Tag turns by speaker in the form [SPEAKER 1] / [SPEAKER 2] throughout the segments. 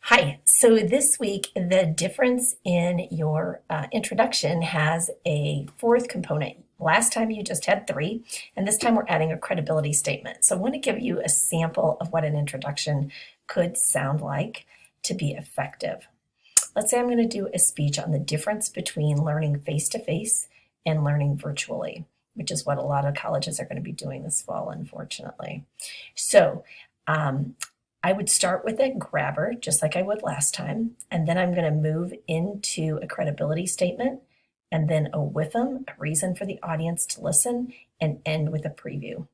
[SPEAKER 1] Hi. So this week, the difference in your introduction has a fourth component. Last time you just had three, and this time we're adding a credibility statement. So I want to give you a sample of what an introduction could sound like to be effective. Let's say I'm going to do a speech on the difference between learning face to face and learning virtually, which is what a lot of colleges are going to be doing this fall, unfortunately. So, um, I would start with a grabber, just like I would last time, and then I'm going to move into a credibility statement, and then a WIFM, a reason for the audience to listen, and end with a preview.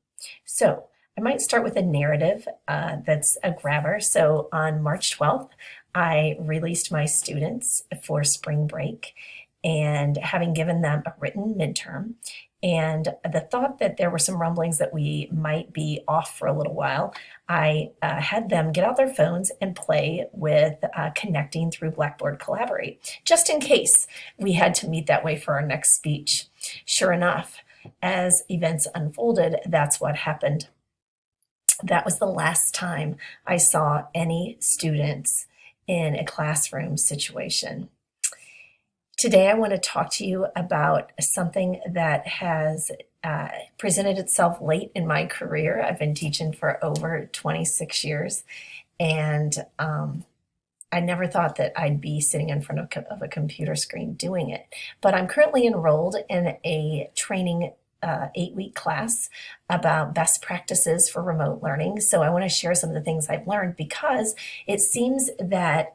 [SPEAKER 1] So I might start with a narrative that's a grabber. So on March 12th, I released my students for spring break and having given them a written midterm. And the thought that there were some rumblings that we might be off for a little while, I had them get out their phones and play with connecting through Blackboard Collaborate, just in case we had to meet that way for our next speech. Sure enough, as events unfolded, that's what happened. That was the last time I saw any students in a classroom situation. Today, I want to talk to you about something that has presented itself late in my career. I've been teaching for over 26 years, and I never thought that I'd be sitting in front of a computer screen doing it. But I'm currently enrolled in a training 8-week class about best practices for remote learning. So I want to share some of the things I've learned because it seems that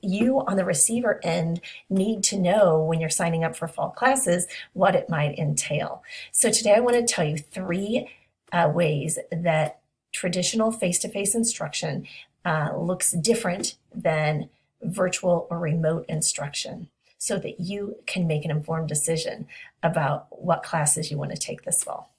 [SPEAKER 1] you on the receiver end need to know when you're signing up for fall classes what it might entail. So today I want to tell you three ways that traditional face-to-face instruction looks different than virtual or remote instruction, so that you can make an informed decision about what classes you want to take this fall.